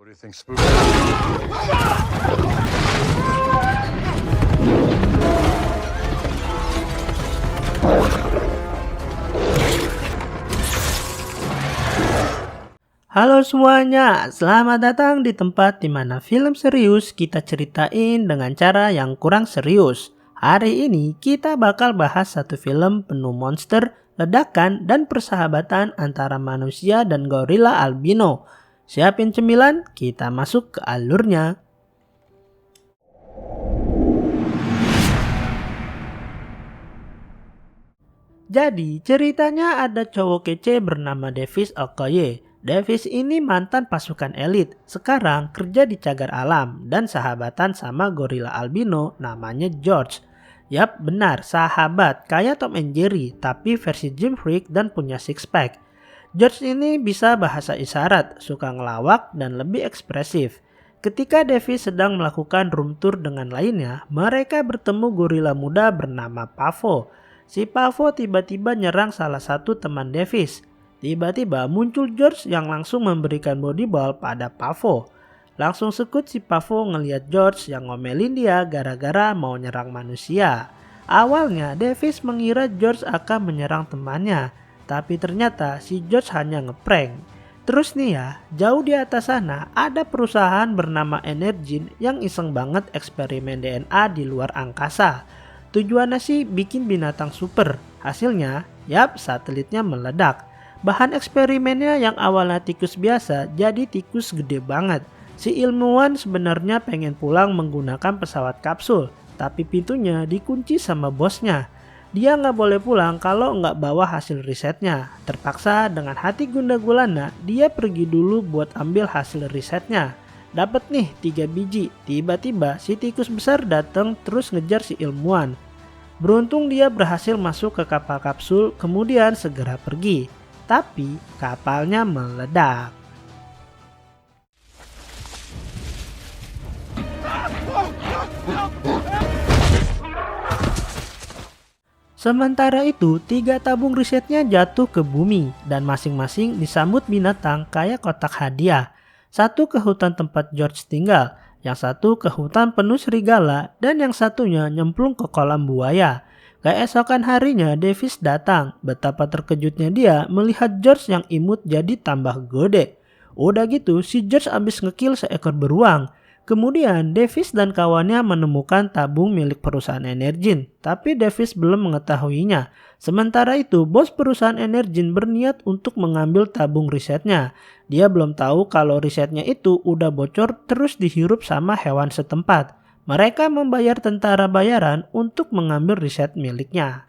What do you think, Spook? Halo semuanya, selamat datang di tempat dimana film serius kita ceritain dengan cara yang kurang serius. Hari ini kita bakal bahas satu film penuh monster, ledakan, dan persahabatan antara manusia dan gorila albino. Siapin cemilan, kita masuk ke alurnya. Jadi ceritanya ada cowok kece bernama Davis Okoye. Davis ini mantan pasukan elit, sekarang kerja di cagar alam dan sahabatan sama gorila albino namanya George. Yap, benar, sahabat kayak Tom and Jerry tapi versi Jim Freak dan punya six pack. George ini bisa bahasa isyarat, suka ngelawak dan lebih ekspresif. Ketika Davis sedang melakukan room tour dengan lainnya, mereka bertemu gorila muda bernama Pavo. Si Pavo tiba-tiba nyerang salah satu teman Davis. Tiba-tiba muncul George yang langsung memberikan body ball pada Pavo. Langsung sekut si Pavo ngelihat George yang ngomelin dia gara-gara mau nyerang manusia. Awalnya Davis mengira George akan menyerang temannya, tapi ternyata si George hanya ngeprank. Terus nih ya, jauh di atas sana ada perusahaan bernama Energyn yang iseng banget eksperimen DNA di luar angkasa. Tujuannya sih bikin binatang super. Hasilnya, yap, satelitnya meledak. Bahan eksperimennya yang awalnya tikus biasa jadi tikus gede banget. Si ilmuwan sebenarnya pengen pulang menggunakan pesawat kapsul, tapi pintunya dikunci sama bosnya. Dia nggak boleh pulang kalau nggak bawa hasil risetnya. Terpaksa dengan hati gundah gulana, dia pergi dulu buat ambil hasil risetnya. Dapat nih 3 biji, tiba-tiba si tikus besar datang terus ngejar si ilmuwan. Beruntung dia berhasil masuk ke kapal kapsul kemudian segera pergi. Tapi kapalnya meledak. Sementara itu, 3 tabung risetnya jatuh ke bumi dan masing-masing disambut binatang kayak kotak hadiah. Satu ke hutan tempat George tinggal, yang satu ke hutan penuh serigala, dan yang satunya nyemplung ke kolam buaya. Keesokan harinya Davis datang. Betapa terkejutnya dia melihat George yang imut jadi tambah gede. Udah gitu si George abis ngekill seekor beruang. Kemudian Davis dan kawannya menemukan tabung milik perusahaan Energyn. Tapi Davis belum mengetahuinya. Sementara itu bos perusahaan Energyn berniat untuk mengambil tabung risetnya. Dia belum tahu kalau risetnya itu udah bocor terus dihirup sama hewan setempat. Mereka membayar tentara bayaran untuk mengambil riset miliknya.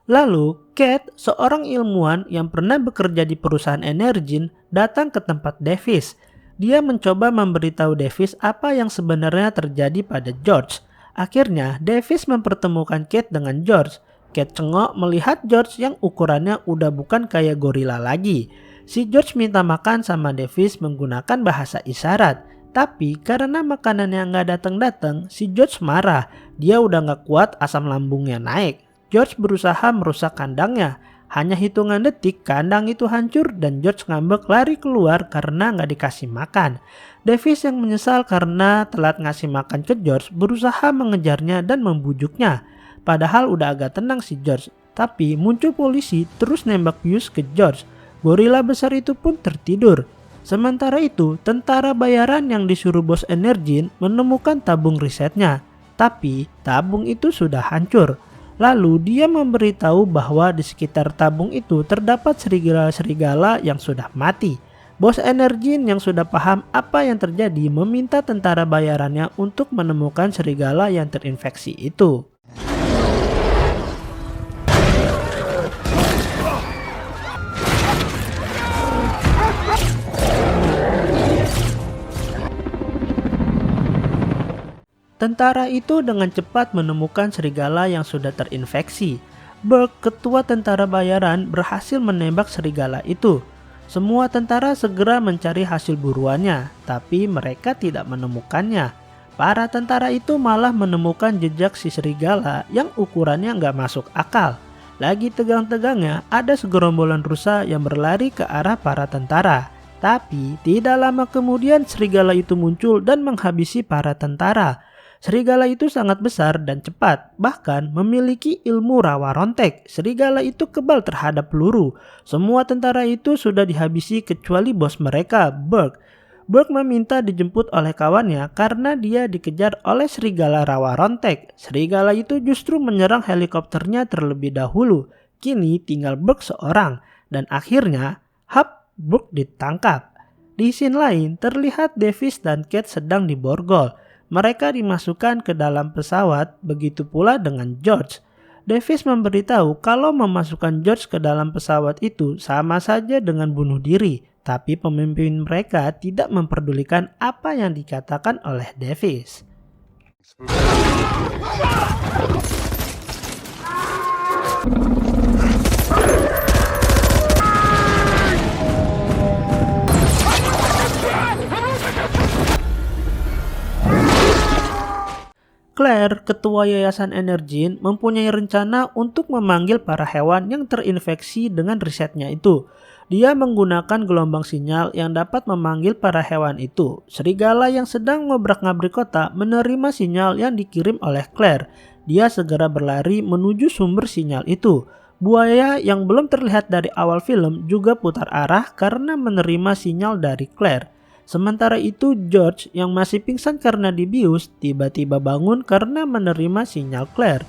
Lalu, Kate, seorang ilmuwan yang pernah bekerja di perusahaan Energyn, datang ke tempat Davis. Dia mencoba memberitahu Davis apa yang sebenarnya terjadi pada George. Akhirnya, Davis mempertemukan Kate dengan George. Kate cengok melihat George yang ukurannya udah bukan kayak gorila lagi. Si George minta makan sama Davis menggunakan bahasa isyarat. Tapi karena makanannya nggak datang-datang, si George marah. Dia udah nggak kuat, asam lambungnya naik. George berusaha merusak kandangnya. Hanya hitungan detik kandang itu hancur dan George ngambek lari keluar karena nggak dikasih makan. Davis yang menyesal karena telat ngasih makan ke George berusaha mengejarnya dan membujuknya. Padahal udah agak tenang si George, tapi muncul polisi terus nembak bius ke George. Gorila besar itu pun tertidur. Sementara itu, tentara bayaran yang disuruh bos Energyn menemukan tabung risetnya. Tapi tabung itu sudah hancur. Lalu dia memberitahu bahwa di sekitar tabung itu terdapat serigala-serigala yang sudah mati. Bos Energyn yang sudah paham apa yang terjadi meminta tentara bayarannya untuk menemukan serigala yang terinfeksi itu. Tentara itu dengan cepat menemukan serigala yang sudah terinfeksi. Burke, ketua tentara bayaran, berhasil menembak serigala itu. Semua tentara segera mencari hasil buruannya, tapi mereka tidak menemukannya. para tentara itu malah menemukan jejak si serigala yang ukurannya nggak masuk akal. Lagi tegang-tegangnya, ada segerombolan rusa yang berlari ke arah para tentara. Tapi tidak lama kemudian serigala itu muncul dan menghabisi para tentara. Serigala itu sangat besar dan cepat, bahkan memiliki ilmu rawa rontek. Serigala itu kebal terhadap peluru. Semua tentara itu sudah dihabisi kecuali bos mereka, Burg. Burg meminta dijemput oleh kawannya karena dia dikejar oleh serigala rawa rontek. Serigala itu justru menyerang helikopternya terlebih dahulu. Kini tinggal Burg seorang, dan akhirnya Burg ditangkap. Di scene lain terlihat Davis dan Kate sedang diborgol. Mereka dimasukkan ke dalam pesawat, begitu pula dengan George. Davis memberitahu kalau memasukkan George ke dalam pesawat itu sama saja dengan bunuh diri, tapi pemimpin mereka tidak memperdulikan apa yang dikatakan oleh Davis. Claire, ketua Yayasan Energine, mempunyai rencana untuk memanggil para hewan yang terinfeksi dengan risetnya itu. Dia menggunakan gelombang sinyal yang dapat memanggil para hewan itu. Serigala yang sedang ngobrak-ngabrik kota menerima sinyal yang dikirim oleh Claire. Dia segera berlari menuju sumber sinyal itu. Buaya yang belum terlihat dari awal film juga putar arah karena menerima sinyal dari Claire. Sementara itu George yang masih pingsan karena dibius tiba-tiba bangun karena menerima sinyal Claire.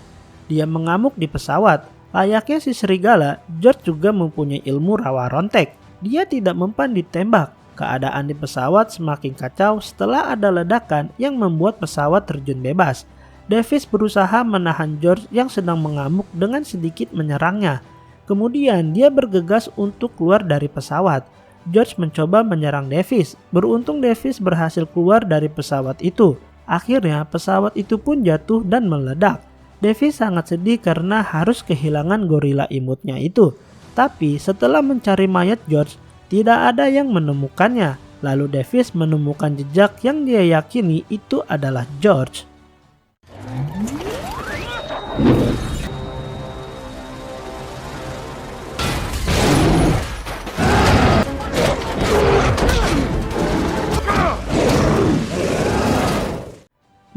Dia mengamuk di pesawat. Layaknya si serigala, George juga mempunyai ilmu rawa rontek. Dia tidak mempan ditembak. Keadaan di pesawat semakin kacau setelah ada ledakan yang membuat pesawat terjun bebas. Davis berusaha menahan George yang sedang mengamuk dengan sedikit menyerangnya. Kemudian dia bergegas untuk keluar dari pesawat. George mencoba menyerang Davis. Beruntung Davis berhasil keluar dari pesawat itu. Akhirnya pesawat itu pun jatuh dan meledak. Davis sangat sedih karena harus kehilangan gorila imutnya itu. Tapi setelah mencari mayat George, tidak ada yang menemukannya. Lalu Davis menemukan jejak yang dia yakini itu adalah George.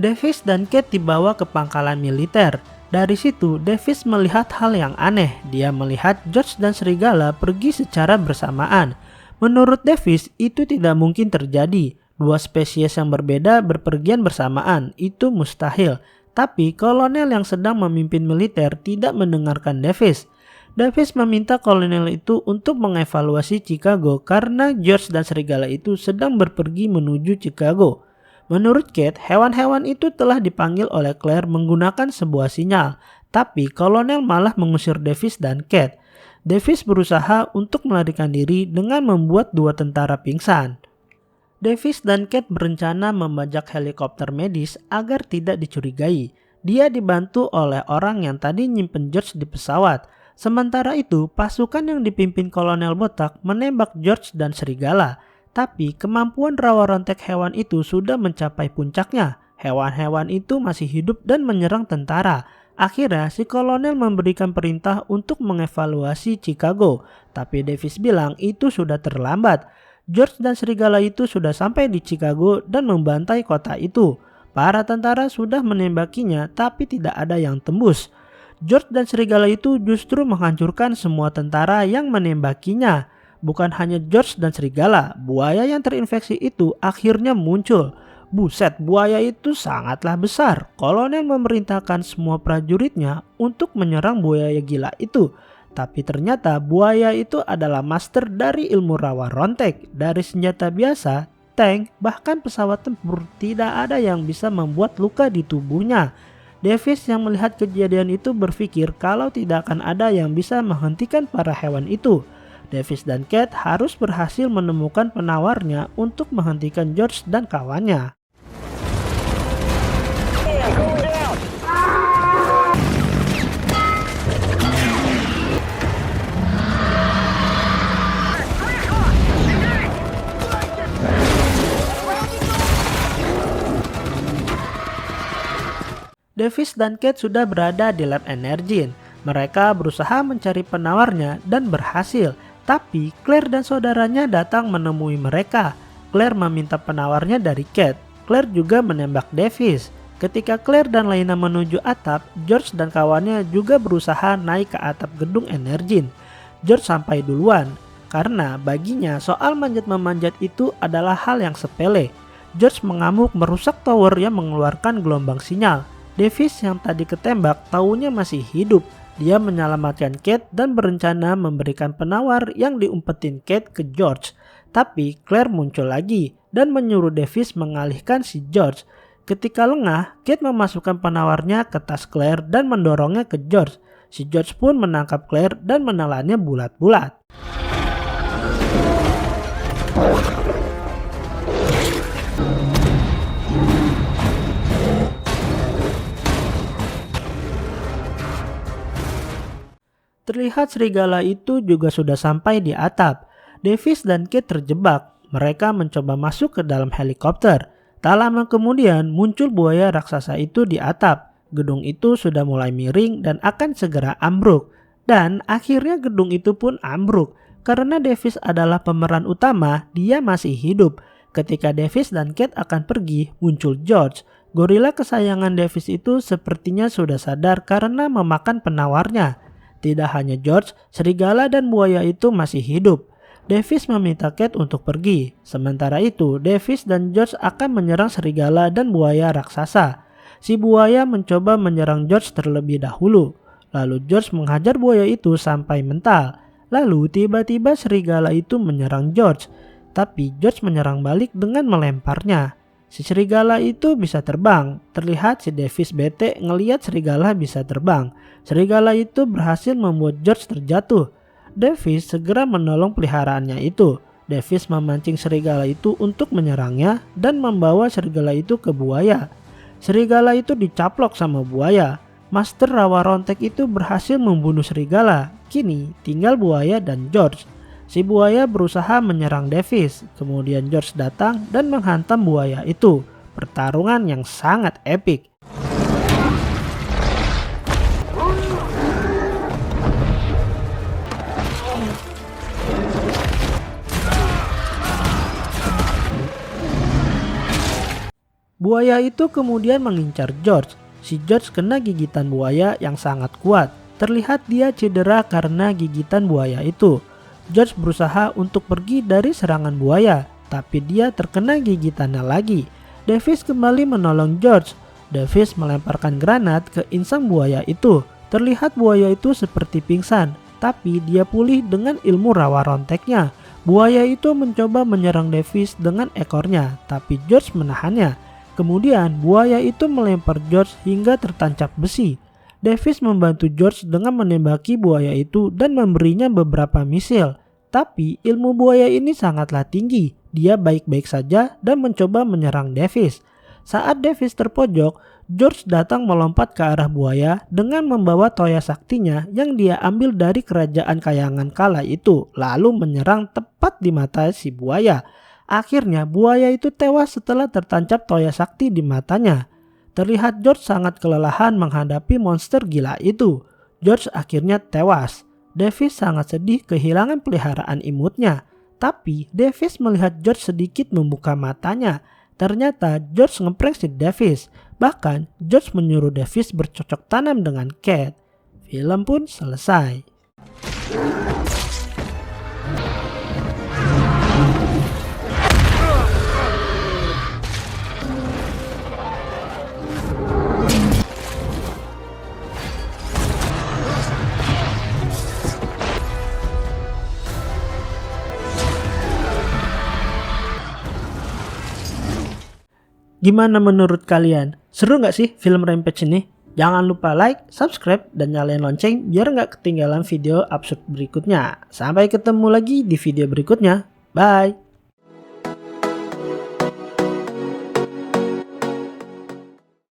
Davis dan Kate dibawa ke pangkalan militer. Dari situ, Davis melihat hal yang aneh. Dia melihat George dan serigala pergi secara bersamaan. Menurut Davis, itu tidak mungkin terjadi. Dua spesies yang berbeda berpergian bersamaan. Itu mustahil. Tapi kolonel yang sedang memimpin militer tidak mendengarkan Davis. Davis meminta kolonel itu untuk mengevaluasi Chicago karena George dan serigala itu sedang berpergi menuju Chicago. Menurut Kate, hewan-hewan itu telah dipanggil oleh Claire menggunakan sebuah sinyal, tapi kolonel malah mengusir Davis dan Kate. Davis berusaha untuk melarikan diri dengan membuat dua tentara pingsan. Davis dan Kate berencana membajak helikopter medis agar tidak dicurigai. Dia dibantu oleh orang yang tadi nyimpen George di pesawat. Sementara itu, pasukan yang dipimpin kolonel botak menembak George dan serigala. Tapi kemampuan rawa rontek hewan itu sudah mencapai puncaknya. Hewan-hewan itu masih hidup dan menyerang tentara. Akhirnya si kolonel memberikan perintah untuk mengevaluasi Chicago. Tapi Davis bilang itu sudah terlambat. George dan serigala itu sudah sampai di Chicago dan membantai kota itu. Para tentara sudah menembakinya tapi tidak ada yang tembus. George dan serigala itu justru menghancurkan semua tentara yang menembakinya. Bukan hanya George dan serigala, buaya yang terinfeksi itu akhirnya muncul. Buset, buaya itu sangatlah besar. Kolonel memerintahkan semua prajuritnya untuk menyerang buaya gila itu. Tapi ternyata buaya itu adalah master dari ilmu rawa rontek. Dari senjata biasa, tank, bahkan pesawat tempur tidak ada yang bisa membuat luka di tubuhnya. Davis yang melihat kejadian itu berpikir kalau tidak akan ada yang bisa menghentikan para hewan itu. Davis dan Kate harus berhasil menemukan penawarnya untuk menghentikan George dan kawannya. Davis dan Kate sudah berada di lab Energine. Mereka berusaha mencari penawarnya dan berhasil. Tapi Claire dan saudaranya datang menemui mereka. Claire meminta penawarnya dari Kate. Claire juga menembak Davis. Ketika Claire dan Lena menuju atap, George dan kawannya juga berusaha naik ke atap gedung Energine. George sampai duluan, karena baginya soal manjat-memanjat itu adalah hal yang sepele. George mengamuk merusak tower yang mengeluarkan gelombang sinyal. Davis yang tadi ketembak taunya masih hidup. Dia menyelamatkan Kate dan berencana memberikan penawar yang diumpetin Kate ke George. Tapi Claire muncul lagi dan menyuruh Davis mengalihkan si George. Ketika lengah, Kate memasukkan penawarnya ke tas Claire dan mendorongnya ke George. Si George pun menangkap Claire dan menelannya bulat-bulat. Terlihat serigala itu juga sudah sampai di atap. Davis dan Kate terjebak. Mereka mencoba masuk ke dalam helikopter. Tak lama kemudian muncul buaya raksasa itu di atap. Gedung itu sudah mulai miring dan akan segera ambruk. Dan akhirnya gedung itu pun ambruk. Karena Davis adalah pemeran utama, dia masih hidup. Ketika Davis dan Kate akan pergi, muncul George. Gorila kesayangan Davis itu sepertinya sudah sadar karena memakan penawarnya. Tidak hanya George, serigala dan buaya itu masih hidup. Davis meminta Kate untuk pergi. Sementara itu, Davis dan George akan menyerang serigala dan buaya raksasa. Si buaya mencoba menyerang George terlebih dahulu. Lalu George menghajar buaya itu sampai mental. Lalu tiba-tiba serigala itu menyerang George. Tapi George menyerang balik dengan melemparnya. Si serigala itu bisa terbang. Terlihat si Davis bete ngelihat serigala bisa terbang. Serigala itu berhasil membuat George terjatuh. Davis segera menolong peliharaannya itu. Davis memancing serigala itu untuk menyerangnya dan membawa serigala itu ke buaya. Serigala itu dicaplok sama buaya. Master Rawa Rontek itu berhasil membunuh serigala. Kini tinggal buaya dan George. Si buaya berusaha menyerang Davis. Kemudian George datang dan menghantam buaya itu. Pertarungan yang sangat epik. Buaya itu kemudian mengincar George. Si George kena gigitan buaya yang sangat kuat. Terlihat dia cedera karena gigitan buaya itu. George berusaha untuk pergi dari serangan buaya, tapi dia terkena gigitannya lagi. Davis kembali menolong George. Davis melemparkan granat ke insang buaya itu. Terlihat buaya itu seperti pingsan, tapi dia pulih dengan ilmu rawa ronteknya. Buaya itu mencoba menyerang Davis dengan ekornya, tapi George menahannya. Kemudian buaya itu melempar George hingga tertancap besi. Davis membantu George dengan menembaki buaya itu dan memberinya beberapa misil. Tapi ilmu buaya ini sangatlah tinggi. Dia baik-baik saja dan mencoba menyerang Davis. Saat Davis terpojok, George datang melompat ke arah buaya dengan membawa toya saktinya yang dia ambil dari kerajaan kayangan kala itu, lalu menyerang tepat di mata si buaya. Akhirnya buaya itu tewas setelah tertancap toya sakti di matanya. Terlihat George sangat kelelahan menghadapi monster gila itu. George akhirnya tewas. Davis sangat sedih kehilangan peliharaan imutnya. Tapi Davis melihat George sedikit membuka matanya. Ternyata George ngeprank si Davis. Bahkan George menyuruh Davis bercocok tanam dengan Kate. Film pun selesai. Gimana menurut kalian? Seru nggak sih film Rampage ini? Jangan lupa like, subscribe, dan nyalain lonceng biar nggak ketinggalan video absurd berikutnya. Sampai ketemu lagi di video berikutnya. Bye!